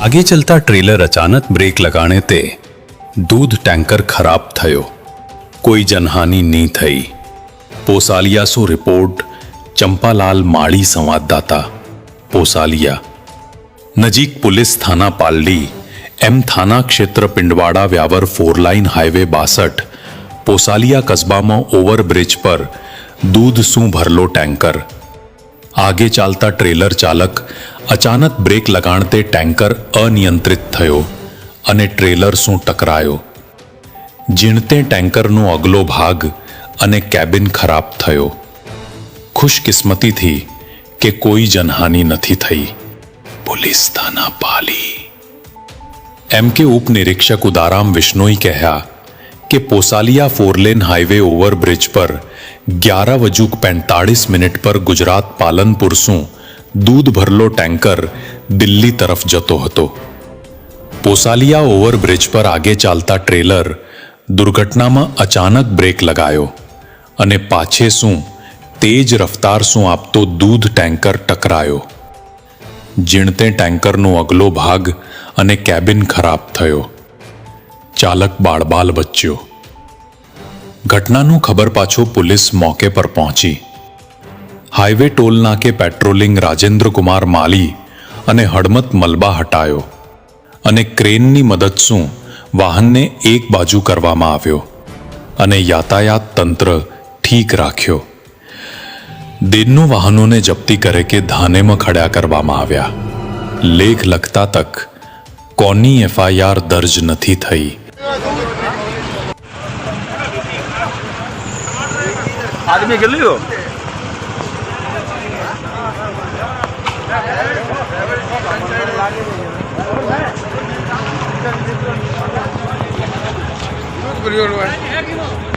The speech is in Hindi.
आगे चलता ट्रेलर अचानक ब्रेक लगाने ते दूध टैंकर खराब थयो। कोई जनहानि नहीं थई। पोसालियासु रिपोर्ट चंपालाल माड़ी संवाददाता पोसालिया। नजीक पुलिस थाना पालड़ी एम थाना क्षेत्र पिंडवाड़ा व्यावर 4 लाइन हाईवे 62 पोसालिया कस्बा में ओवरब्रिज पर दूध शू भरलो टैंकर। आगे चालता ट्रेलर चालक अचानक ब्रेक लगाणते टैंकर अनियंत्रित थयो अने ट्रेलर शू टकरायो। जीणते टैंकर नो अगलो भाग अने केबिन खराब थयो। खुशकिस्मती थी के कोई जनहानि नथी थई। पुलिस थाना पाली। एम के उप निरीक्षक उदाराम विश्नोई कहा कि पोसालिया 4 लेन हाईवे ओवरब्रिज पर 11:45 पर गुजरात पालनपुर सु दूध भरलो टैंकर दिल्ली तरफ जतो हतो। पोसालिया ओवरब्रिज पर आगे चालता ट्रेलर दुर्घटना में अचानक ब्रेक लगायो अने पाछे सु तेज रफ्तार सु आपतो दूध टैंकर टकरायो। जीणते टैंकर नो अगलो भाग अने केबिन खराब थयो। चालक बाळबाल बच्यो। घटनाનું ખબર પાછો पुलिस मौके पर पहुंची। हाईवे टोल नाके पेट्रोलिंग राजेंद्र कुमार माली अने हड़मत मलबा हटायो अने क्रेननी मदद सु वाहनने एक बाजू करवामां आव्यो अने यातायात तंत्र ठीक राख्यो। दिननो वाहनोने जप्ती करे के धाने में खड़ा करवामां आव्या। लेख लखता तक कोनी एफआईआर दर्ज नथी थई। आदमी के लियो Good